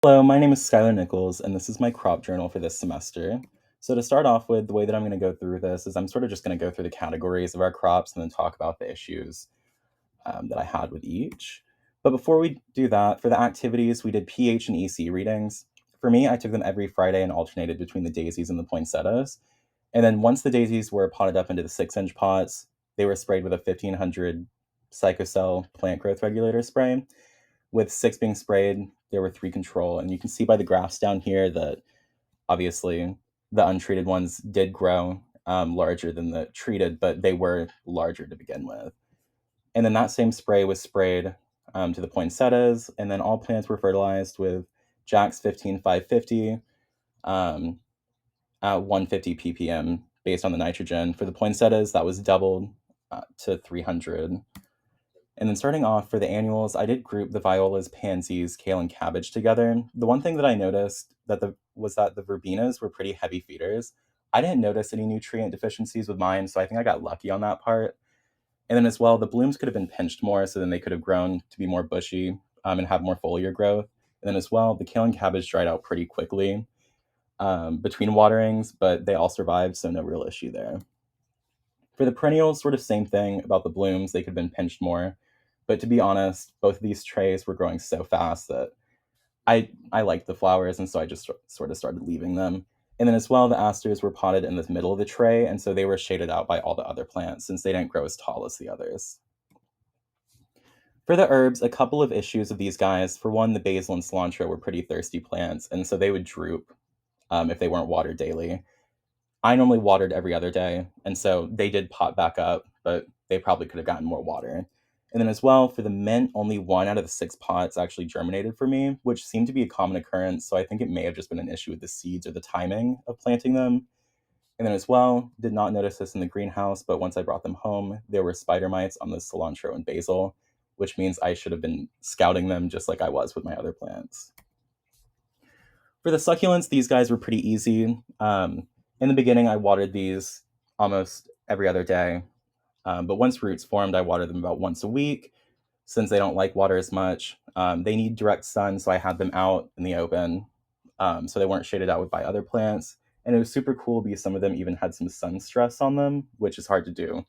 Hello, my name is Skylar Nichols, and this is my crop journal for this semester. So, to start off with, the way that I'm going to go through this is I'm sort of just going to go through the categories of our crops and then talk about the issues that I had with each. But before we do that, for the activities, we did pH and EC readings. For me, I took them every Friday and alternated between the daisies and the poinsettias. And then once the daisies were potted up into the 6-inch pots, they were sprayed with a 1500 Psychocell plant growth regulator spray. With 6 being sprayed, there were 3 control, and you can see by the graphs down here that obviously the untreated ones did grow larger than the treated, but they were larger to begin with. And then that same spray was sprayed to the poinsettias, and then all plants were fertilized with Jack's 15550 um, at 150 ppm based on the nitrogen. For the poinsettias, that was doubled to 300. And then starting off for the annuals, I did group the violas, pansies, kale, and cabbage together. The one thing that I noticed was that the verbenas were pretty heavy feeders. I didn't notice any nutrient deficiencies with mine, so I think I got lucky on that part. And then as well, the blooms could have been pinched more, so then they could have grown to be more bushy and have more foliar growth. And then as well, the kale and cabbage dried out pretty quickly between waterings, but they all survived, so no real issue there. For the perennials, sort of same thing about the blooms. They could have been pinched more. But to be honest, both of these trays were growing so fast that I liked the flowers, and so I just sort of started leaving them. And then as well, the asters were potted in the middle of the tray, and so they were shaded out by all the other plants since they didn't grow as tall as the others. For the herbs, a couple of issues of these guys. For one, the basil and cilantro were pretty thirsty plants, and so they would droop if they weren't watered daily. I normally watered every other day, and so they did pot back up, but they probably could have gotten more water. And then as well, for the mint, only 1 out of the 6 pots actually germinated for me, which seemed to be a common occurrence, so I think it may have just been an issue with the seeds or the timing of planting them. And then as well, did not notice this in the greenhouse, but once I brought them home, there were spider mites on the cilantro and basil, which means I should have been scouting them just like I was with my other plants. For the succulents, these guys were pretty easy. In the beginning, I watered these almost every other day. But once roots formed, I watered them about once a week since they don't like water as much. They need direct sun, so I had them out in the open so they weren't shaded out by other plants. And it was super cool because some of them even had some sun stress on them, which is hard to do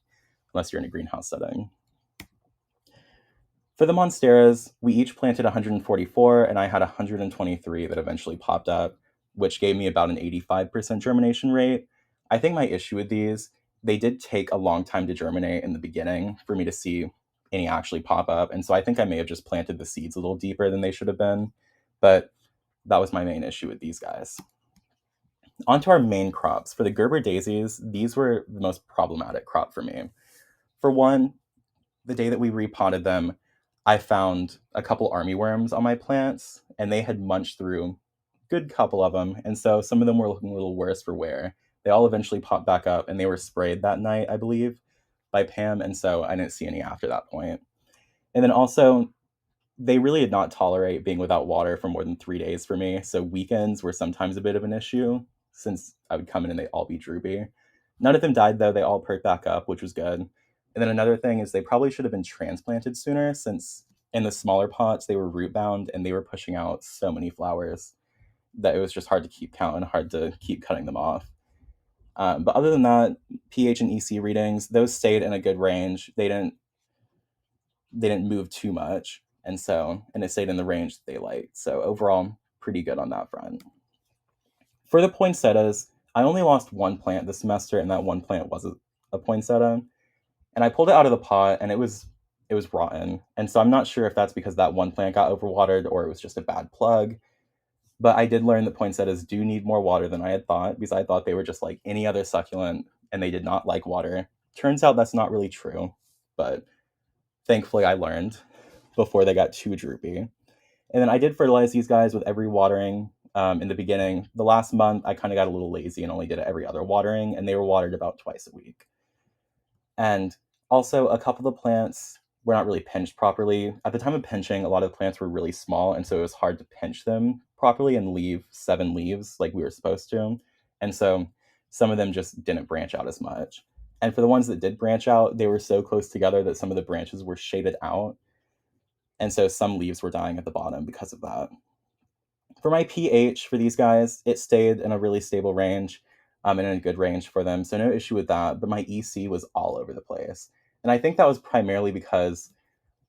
unless you're in a greenhouse setting. For the monsteras, we each planted 144, and I had 123 that eventually popped up, which gave me about an 85% germination rate. I think my issue with these, they did take a long time to germinate in the beginning for me to see any actually pop up, and so I think I may have just planted the seeds a little deeper than they should have been, but that was my main issue with these guys. On to our main crops. For the Gerber daisies, these were the most problematic crop for me. For one, the day that we repotted them, I found a couple army worms on my plants, and they had munched through a good couple of them, and so some of them were looking a little worse for wear. They all eventually popped back up, and they were sprayed that night, I believe, by Pam, and so I didn't see any after that point. And then also, they really did not tolerate being without water for more than 3 days for me, so weekends were sometimes a bit of an issue since I would come in and they'd all be droopy. None of them died though, they all perked back up, which was good. And then another thing is they probably should have been transplanted sooner since in the smaller pots they were root bound and they were pushing out so many flowers that it was just hard to keep count and hard to keep cutting them off. But other than that, pH and EC readings, those stayed in a good range. They didn't move too much, and it stayed in the range that they liked. So overall, pretty good on that front. For the poinsettias, I only lost one plant this semester, and that one plant was a poinsettia. And I pulled it out of the pot, and it was rotten. And so I'm not sure if that's because that one plant got overwatered or it was just a bad plug. But I did learn that poinsettias do need more water than I had thought because I thought they were just like any other succulent and they did not like water. Turns out that's not really true, but thankfully I learned before they got too droopy. And then I did fertilize these guys with every watering in the beginning. The last month, I kind of got a little lazy and only did it every other watering, and they were watered about twice a week. And also, a couple of the plants were not really pinched properly. At the time of pinching, a lot of the plants were really small, and so it was hard to pinch them properly and leave 7 leaves like we were supposed to. And so some of them just didn't branch out as much. And for the ones that did branch out, they were so close together that some of the branches were shaded out. And so some leaves were dying at the bottom because of that. For my pH for these guys, it stayed in a really stable range, and in a good range for them, so no issue with that, but my EC was all over the place. And I think that was primarily because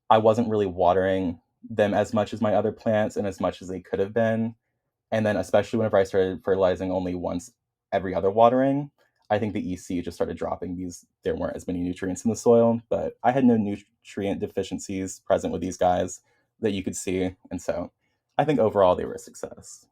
I wasn't really watering them as much as my other plants and as much as they could have been. And then especially whenever I started fertilizing only once every other watering, I think the EC just started dropping because there weren't as many nutrients in the soil. But I had no nutrient deficiencies present with these guys that you could see. And so I think overall they were a success.